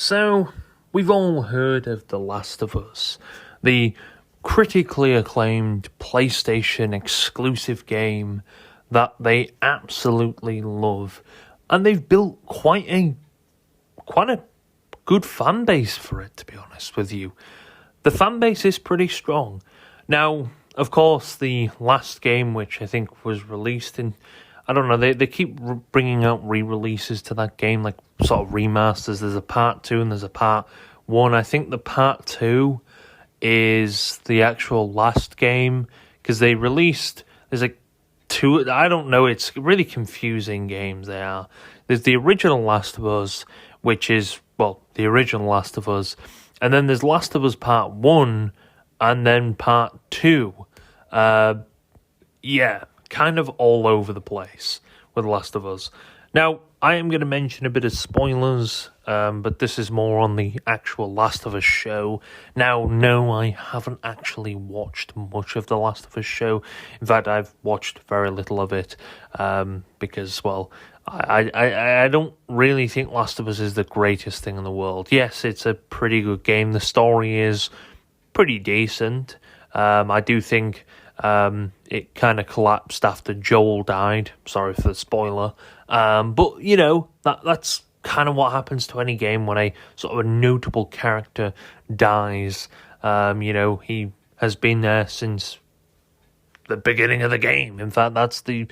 So, we've all heard of The Last of Us, the critically acclaimed PlayStation exclusive game that they absolutely love, and they've built quite a good fan base for it, to be honest with you. The fan base is pretty strong. Now, of course, the last game, which I think was released in, I don't know, they keep bringing out re-releases to that game, like sort of remasters. There's a part 2 and there's a part 1. I think the part 2 is the actual last game, because they released, there's like 2, I don't know, it's really confusing games they are. There's the original Last of Us, which is, well, the original Last of Us, and then there's Last of Us Part 1, and then Part 2. Kind of all over the place with Last of Us. Now, I am going to mention a bit of spoilers, but this is more on the actual Last of Us show. Now, no, I haven't actually watched much of the Last of Us show. In fact, I've watched very little of it, because, well, I don't really think Last of Us is the greatest thing in the world. Yes, it's a pretty good game. The story is pretty decent. I do think it kind of collapsed after Joel died. Sorry for the spoiler. But, you know, that's kind of what happens to any game when a sort of a notable character dies. You know, he has been there since the beginning of the game. In fact, that's the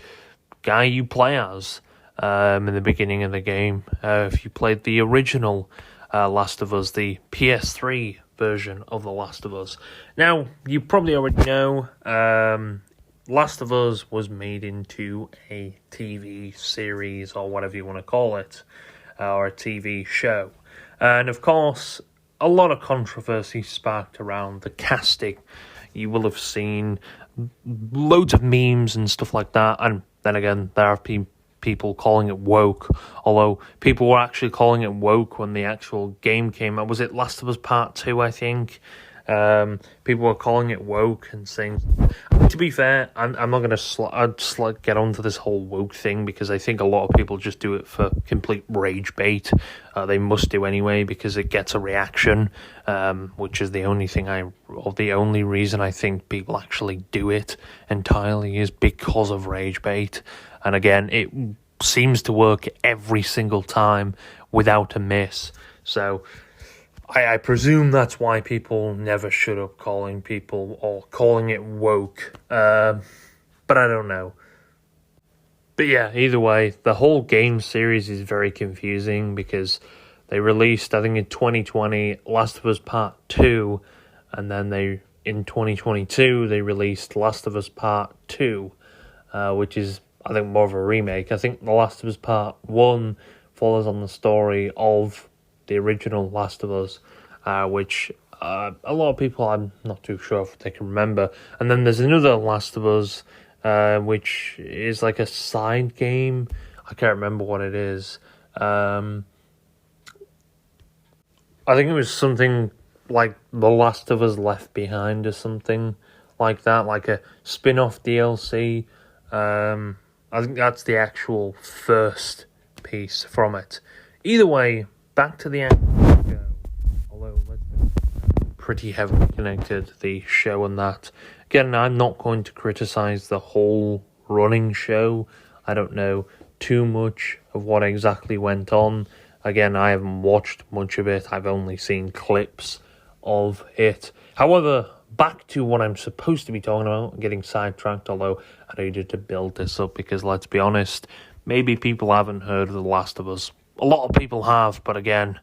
guy you play as in the beginning of the game. If you played the original Last of Us, the PS3 version of The Last of Us. Now, you probably already know, Last of Us was made into a TV series, or whatever you want to call it, or a TV show. And of course, a lot of controversy sparked around the casting. You will have seen loads of memes and stuff like that, and then again, there have been people calling it woke, although people were actually calling it woke when the actual game came out. Was it Last of Us Part 2, I think? People were calling it woke and saying... To be fair, I'm not going to get onto this whole woke thing, because I think a lot of people just do it for complete rage bait. They must do anyway, because it gets a reaction, which is the only reason I think people actually do it entirely is because of rage bait. And again, it seems to work every single time without a miss. So I presume that's why people never shut up calling people or calling it woke. But I don't know. But yeah, either way, the whole game series is very confusing, because they released, I think in 2020, Last of Us Part 2, and then in 2022, they released Last of Us Part 2, which is, I think, more of a remake. I think The Last of Us Part 1 follows on the story of the original Last of Us, which a lot of people, I'm not too sure if they can remember. And then there's another Last of Us, which is like a side game. I can't remember what it is. I think it was something like The Last of Us Left Behind or something like that, like a spin-off DLC. I think that's the actual first piece from it. Either way, back to the actual show. Although, pretty heavily connected, the show and that. Again, I'm not going to criticize the whole running show. I don't know too much of what exactly went on. Again, I haven't watched much of it. I've only seen clips of it. However, back to what I'm supposed to be talking about, I'm getting sidetracked, although I needed to build this up, because let's be honest, maybe people haven't heard of The Last of Us. A lot of people have, but again,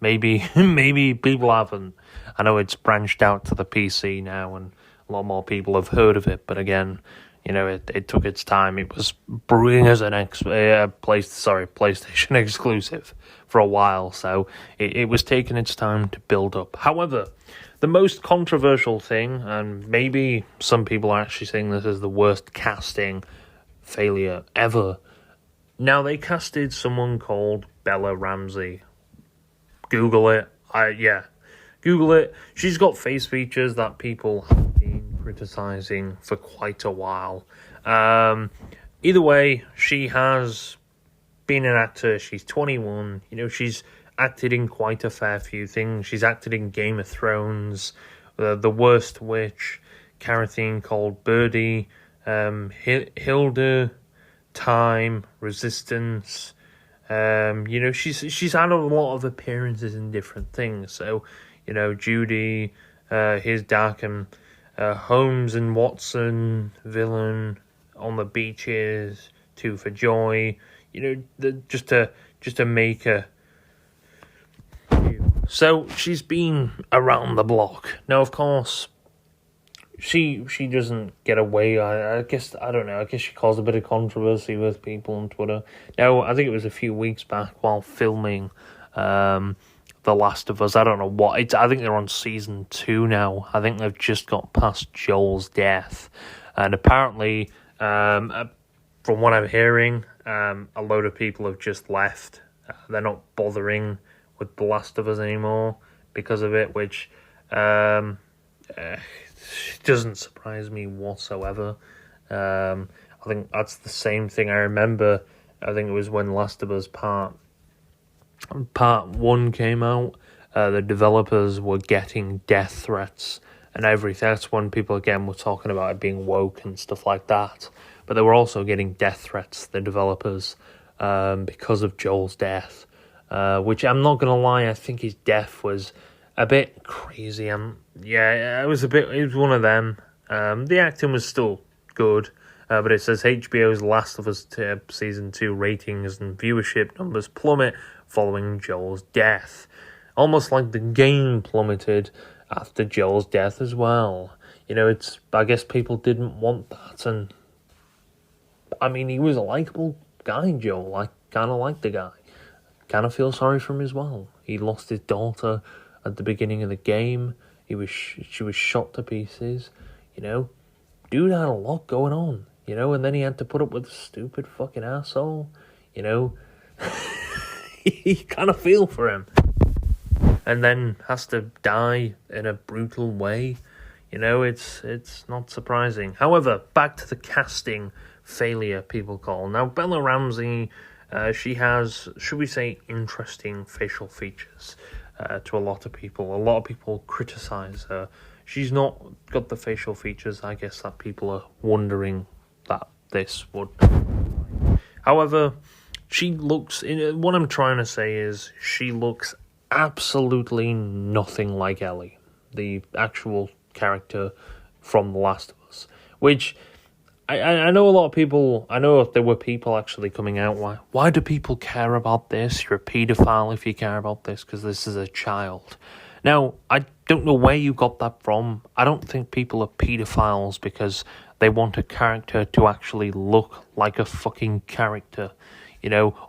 maybe people haven't. I know it's branched out to the PC now, and a lot more people have heard of it, but again, you know, it took its time. It was brewing as an PlayStation exclusive for a while, so it was taking its time to build up. However, the most controversial thing, and maybe some people are actually saying this is the worst casting failure ever. Now, they casted someone called Bella Ramsey. Google it. Google it. She's got face features that people have been criticizing for quite a while. Either way, she has been an actor. She's 21. You know, she's acted in quite a fair few things. She's acted in Game of Thrones, The Worst Witch, Carathene Cold Birdie, Hilda, Time, Resistance. She's had a lot of appearances in different things. So, Judy, Here's Darkham, Holmes and Watson, Villain, On the Beaches, Two for Joy. Just to make a. So she's been around the block. Now, of course, she doesn't get away. I guess, I don't know, I guess she caused a bit of controversy with people on Twitter. Now, I think it was a few weeks back while filming The Last of Us. I don't know what. I think they're on season 2 now. I think they've just got past Joel's death. And apparently, from what I'm hearing, a load of people have just left. They're not bothering with The Last of Us anymore because of it, which doesn't surprise me whatsoever. I think that's the same thing I remember. I think it was when Last of Us Part 1 came out, the developers were getting death threats and everything. That's when people again were talking about it being woke and stuff like that. But they were also getting death threats, the developers, because of Joel's death. Which I'm not going to lie, I think his death was a bit crazy. It was one of them. The acting was still good, but it says HBO's Last of Us Season 2 ratings and viewership numbers plummet following Joel's death. Almost like the game plummeted after Joel's death as well. I guess people didn't want that, and I mean, he was a likeable guy, Joel. I kind of like the guy. Kind of feel sorry for him as well. He lost his daughter at the beginning of the game. She was shot to pieces. Dude had a lot going on. And then he had to put up with a stupid fucking asshole. You kind of feel for him. And then has to die in a brutal way. It's not surprising. However, back to the casting failure people call. Now, Bella Ramsey, she has, should we say, interesting facial features to a lot of people. A lot of people criticize her. She's not got the facial features, I guess, that people are wondering that this would. However, she looks, what I'm trying to say is, she looks absolutely nothing like Ellie, the actual character from The Last of Us, which I know a lot of people, I know there were people actually coming out, why do people care about this? You're a paedophile if you care about this, because this is a child. Now, I don't know where you got that from. I don't think people are paedophiles because they want a character to actually look like a fucking character,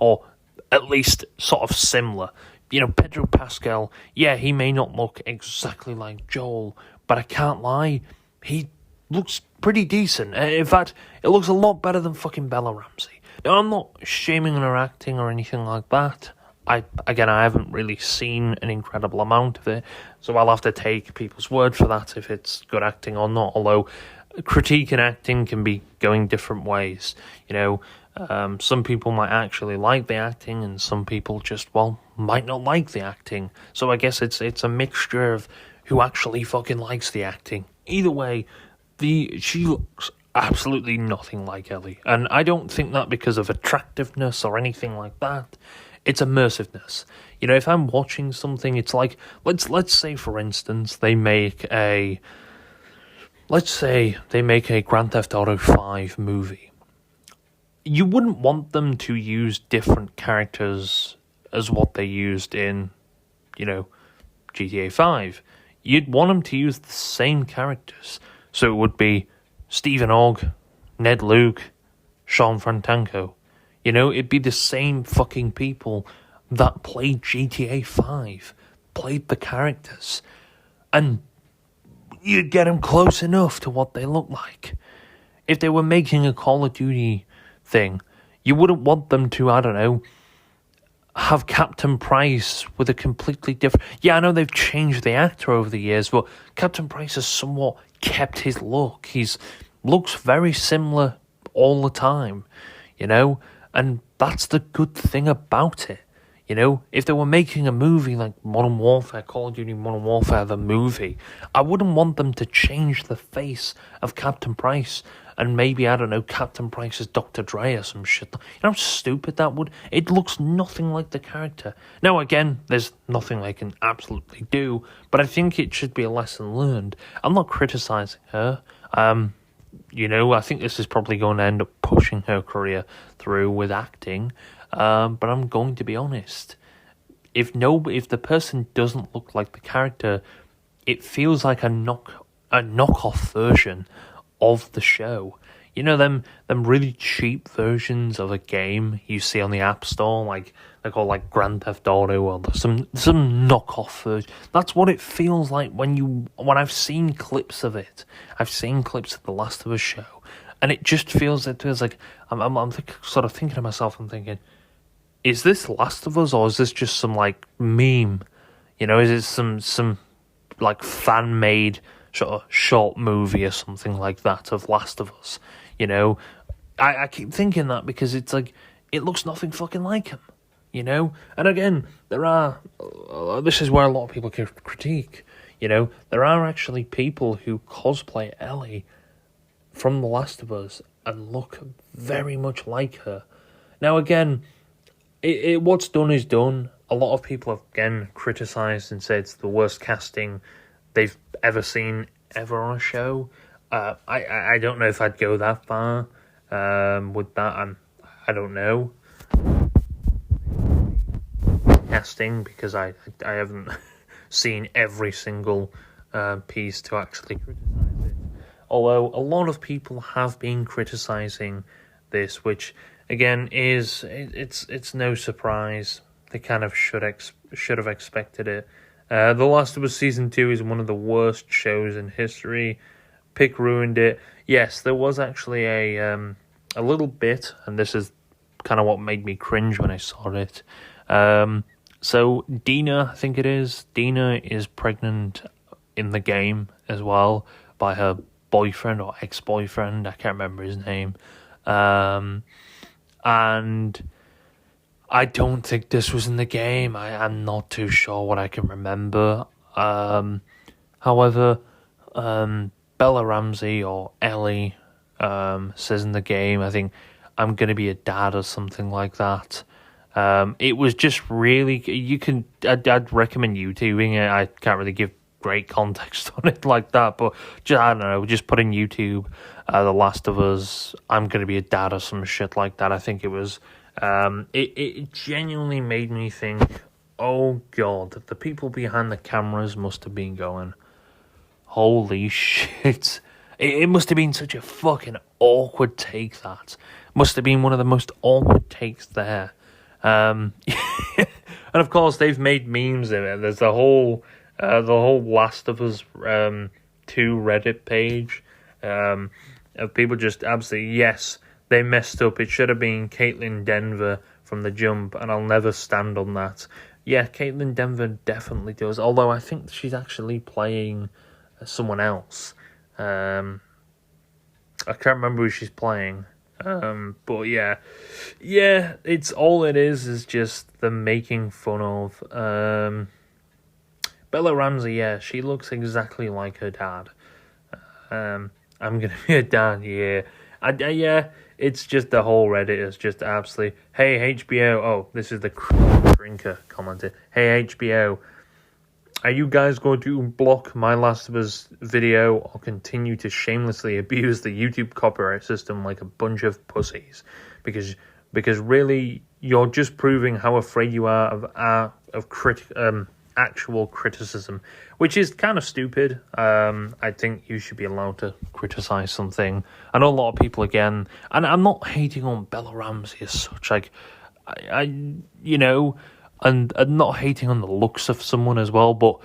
or at least sort of similar. Pedro Pascal, yeah, he may not look exactly like Joel, but I can't lie, he looks pretty decent. In fact, it looks a lot better than fucking Bella Ramsey. Now, I'm not shaming her acting or anything like that. I haven't really seen an incredible amount of it, so I'll have to take people's word for that if it's good acting or not, although critiquing acting can be going different ways. Some people might actually like the acting, and some people just, might not like the acting. So I guess it's a mixture of who actually fucking likes the acting. Either way, she looks absolutely nothing like Ellie. And I don't think that because of attractiveness or anything like that. It's immersiveness. If I'm watching something, it's like, let's say, for instance, they make a Grand Theft Auto 5 movie. You wouldn't want them to use different characters as what they used in, GTA 5. You'd want them to use the same characters. So it would be Stephen Ogg, Ned Luke, Sean Frantanco. It'd be the same fucking people that played GTA 5, played the characters. And you'd get them close enough to what they look like. If they were making a Call of Duty thing, you wouldn't want them to, I don't know, have Captain Price with a completely different... Yeah, I know they've changed the actor over the years, but Captain Price has somewhat kept his look. He's looks very similar all the time, And that's the good thing about it. You know, if they were making a movie like Modern Warfare, Call of Duty Modern Warfare, the movie, I wouldn't want them to change the face of Captain Price and maybe, I don't know, Captain Price is Dr. Dre or some shit. You know how stupid that would? It looks nothing like the character. Now, again, there's nothing they can absolutely do, but I think it should be a lesson learned. I'm not criticising her. You know, I think this is probably going to end up pushing her career through with acting. But I'm going to be honest. If the person doesn't look like the character, it feels like a knockoff version of the show. You know, them really cheap versions of a game you see on the App Store, like they're called like Grand Theft Auto or some knockoff version. That's what it feels like when I've seen clips of it. I've seen clips of the Last of Us show, and it just feels like I'm sort of thinking to myself. I'm thinking, is this Last of Us or is this just some like meme? You know, is it some like fan made sort of short movie or something like that of Last of Us? You know, I keep thinking that because it's like, it looks nothing fucking like him, you know? And again, this is where a lot of people critique, you know, there are actually people who cosplay Ellie from The Last of Us and look very much like her. Now again, what's done is done. A lot of people have, again, criticised and said it's the worst casting they've ever seen ever on a show. I don't know if I'd go that far with that. I don't know casting because I haven't seen every single piece to actually criticise it. Although a lot of people have been criticising this, which again it's no surprise. They kind of should have expected it. The Last of Us Season 2 is one of the worst shows in history. Pick ruined it. Yes, there was actually a little bit, and this is kind of what made me cringe when I saw it. So Dina, I think it is, Dina is pregnant in the game as well by her boyfriend or ex-boyfriend. I can't remember his name. And I don't think this was in the game. I'm not too sure what I can remember. However, Bella Ramsey or Ellie says in the game, I think, I'm going to be a dad or something like that. It was just really, I'd recommend YouTubing it. I can't really give great context on it like that, but just, I don't know, just put in YouTube, The Last of Us, I'm going to be a dad or some shit like that. I think it was, it genuinely made me think, oh God, the people behind the cameras must have been going, holy shit. It must have been such a fucking awkward take, that. Must have been one of the most awkward takes there. And of course, they've made memes in it. There's the whole Last of Us 2 Reddit page of people just absolutely, yes, they messed up. It should have been Caitlin Denver from the jump, and I'll never stand on that. Yeah, Caitlin Denver definitely does, although I think she's actually playing someone else. I can't remember who she's playing. But yeah, it's all it is just the making fun of. Bella Ramsey, yeah, she looks exactly like her dad. I'm gonna be a dad, yeah. Yeah, it's just the whole Reddit is just absolutely, hey HBO, oh, this is the drinker commented, hey HBO, are you guys going to block My Last of Us video or continue to shamelessly abuse the YouTube copyright system like a bunch of pussies? Because really, you're just proving how afraid you are of actual criticism, which is kind of stupid. I think you should be allowed to criticize something. I know a lot of people, again, and I'm not hating on Bella Ramsey as such, like, I you know, and not hating on the looks of someone as well, but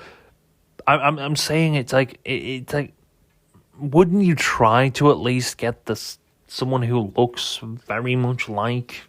I'm saying it's like, wouldn't you try to at least get someone who looks very much like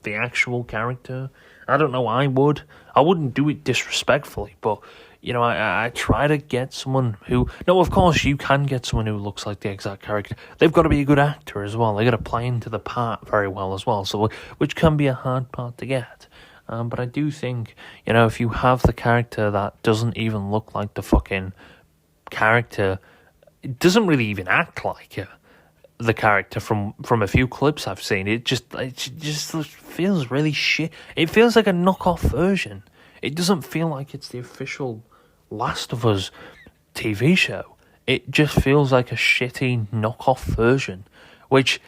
the actual character? I don't know, I wouldn't do it disrespectfully, but, you know, I try to get someone who, no, of course you can get someone who looks like the exact character. They've got to be a good actor as well. They've got to play into the part very well as well, so which can be a hard part to get. But I do think, if you have the character that doesn't even look like the fucking character, it doesn't really even act like the character from a few clips I've seen. It just feels really shit. It feels like a knockoff version. It doesn't feel like it's the official Last of Us TV show. It just feels like a shitty knockoff version, which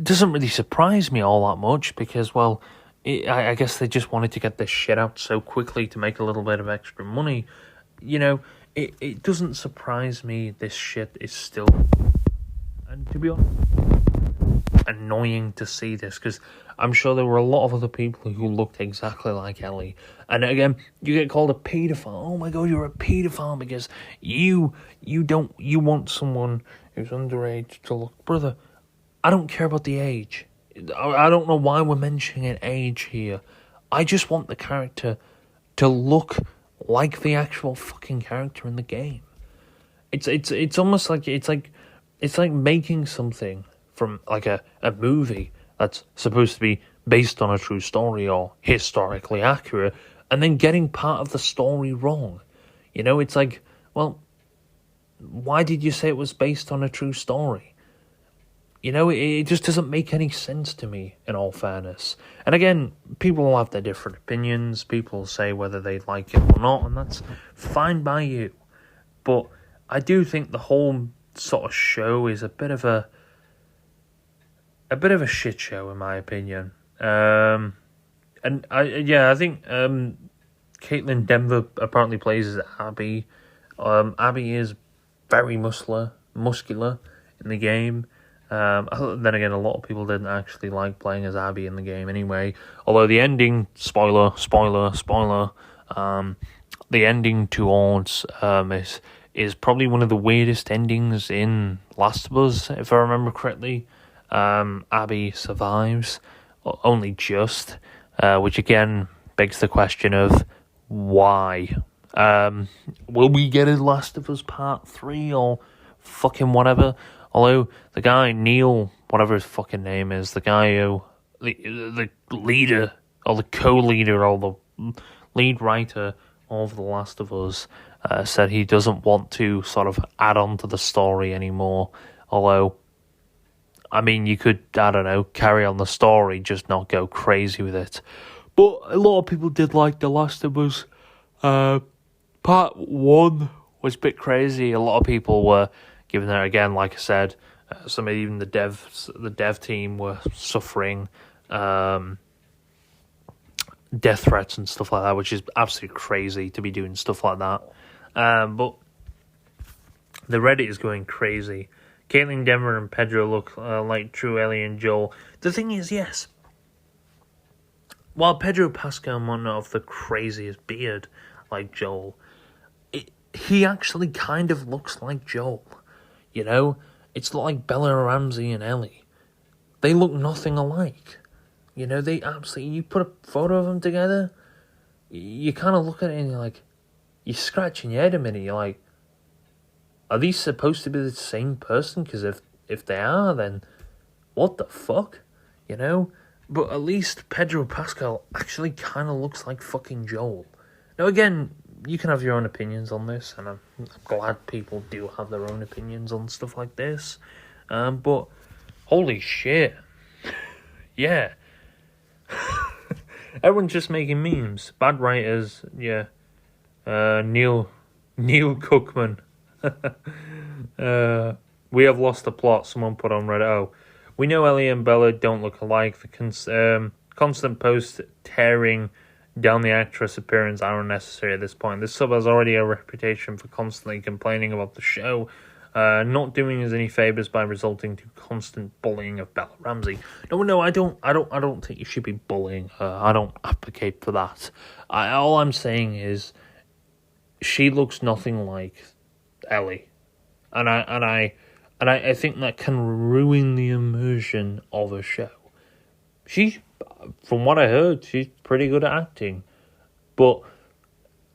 doesn't really surprise me all that much because, well, I guess they just wanted to get this shit out so quickly to make a little bit of extra money. It doesn't surprise me this shit is still... And to be honest, annoying to see this because I'm sure there were a lot of other people who looked exactly like Ellie. And again, you get called a paedophile. Oh my god, you're a paedophile because you want someone who's underage to look... Brother, I don't care about the age. I don't know why we're mentioning an age here. I just want the character to look like the actual fucking character in the game. It's almost like it's like making something from like a movie that's supposed to be based on a true story or historically accurate, and then getting part of the story wrong. It's like, well, why did you say it was based on a true story? It just doesn't make any sense to me, in all fairness. And again, people will have their different opinions. People say whether they like it or not, and that's fine by you. But I do think the whole sort of show is a bit of a shit show, in my opinion. And I think Caitlin Denver apparently plays as Abby. Abby is very muscular in the game. Then again, a lot of people didn't actually like playing as Abby in the game anyway. Although the ending, spoiler, the ending towards is probably one of the weirdest endings in Last of Us, if I remember correctly. Abby survives, only just, which again begs the question of why. Will we get a Last of Us Part 3 or fucking whatever? Although the guy, Neil, whatever his fucking name is, the guy who, the leader, or the co-leader, or the lead writer of The Last of Us, said he doesn't want to sort of add on to the story anymore. Although, I mean, you could, I don't know, carry on the story, just not go crazy with it. But a lot of people did like The Last of Us. Part 1 was a bit crazy. A lot of people were... Given that, again, like I said, even the dev team were suffering death threats and stuff like that, which is absolutely crazy to be doing stuff like that. But the Reddit is going crazy. Caitlin Denver and Pedro look like true Ellie and Joel. The thing is, yes, while Pedro Pascal might not have the craziest beard like Joel, he actually kind of looks like Joel. It's like Bella Ramsey and Ellie. They look nothing alike. They absolutely... You put a photo of them together, you kind of look at it and you're like... You're scratching your head a minute, you're like... Are these supposed to be the same person? Because if they are, then... What the fuck? But at least Pedro Pascal actually kind of looks like fucking Joel. Now again... You can have your own opinions on this, and I'm glad people do have their own opinions on stuff like this. But holy shit, yeah, everyone's just making memes. Bad writers, yeah. Neil Cookman. We have lost the plot. Someone put on Reddit. Oh, we know Ellie and Bella don't look alike. The constant post tearing down the actress' appearance are unnecessary at this point. This sub has already a reputation for constantly complaining about the show, not doing us any favors by resulting to constant bullying of Bella Ramsey. No, I don't think you should be bullying her. I don't advocate for that. All I'm saying is she looks nothing like Ellie, and I think that can ruin the immersion of a show. From what I heard, she's pretty good at acting. But,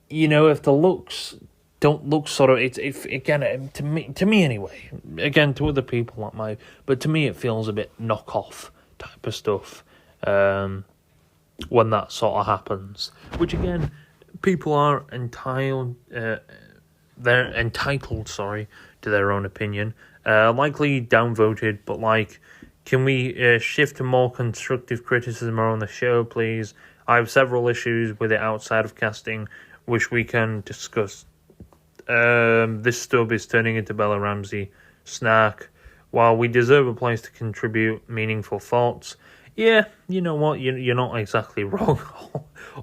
if the looks don't look sort of... Again, to me anyway. Again, to other people that might... But to me, it feels a bit knockoff type of stuff. when that sort of happens. Which again, people are entitled. They're entitled, to their own opinion. Likely downvoted, but like, can we shift to more constructive criticism on the show, please? I have several issues with it outside of casting, which we can discuss. This stub is turning into Bella Ramsey snack. While we deserve a place to contribute meaningful thoughts, yeah, you know what? You're not exactly wrong.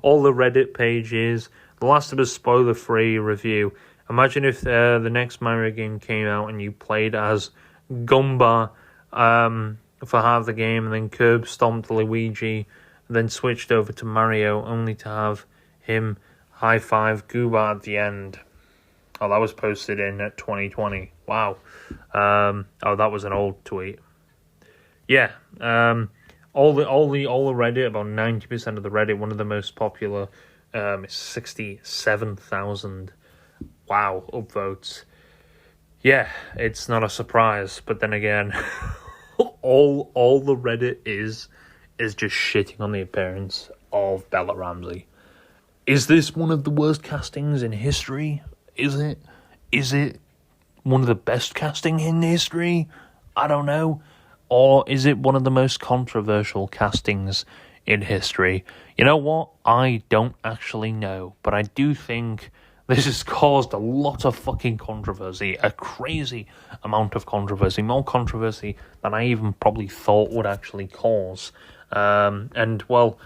All the Reddit pages, The Last of Us spoiler-free review. Imagine if the next Mario game came out and you played as Gumba for half the game, and then curb stomped Luigi, and then switched over to Mario, only to have him high-five Gooba at the end. Oh, that was posted in 2020. Wow. That was an old tweet. Yeah. All the Reddit, about 90% of the Reddit, one of the most popular, is 67,000. Wow, upvotes. Yeah, it's not a surprise. But then again, all the Reddit is just shitting on the appearance of Bella Ramsey. Is this one of the worst castings in history? Is it? Is it one of the best casting in history? I don't know. Or is it one of the most controversial castings in history? You know what? I don't actually know. But I do think this has caused a lot of fucking controversy. A crazy amount of controversy. More controversy than I even probably thought would actually cause. And, well,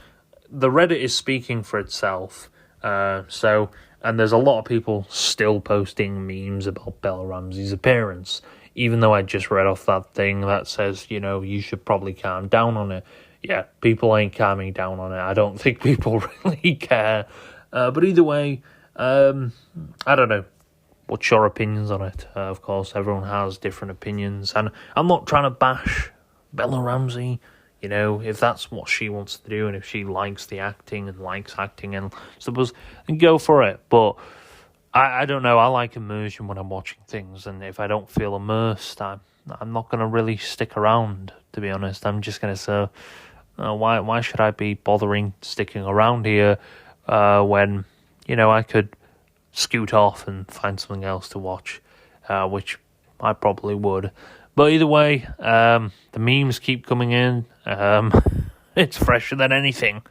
the Reddit is speaking for itself. And there's a lot of people still posting memes about Bella Ramsey's appearance, even though I just read off that thing that says, you should probably calm down on it. Yeah, people ain't calming down on it. I don't think people really care. But either way, I don't know. What's your opinions on it? Of course, everyone has different opinions. And I'm not trying to bash Bella Ramsey. If that's what she wants to do, and if she likes the acting and likes acting and suppose, then go for it. But I don't know. I like immersion when I'm watching things, and if I don't feel immersed, I'm not going to really stick around. To be honest, I'm just going to say, why should I be bothering sticking around here when I could scoot off and find something else to watch, which I probably would. But either way, the memes keep coming in. It's fresher than anything.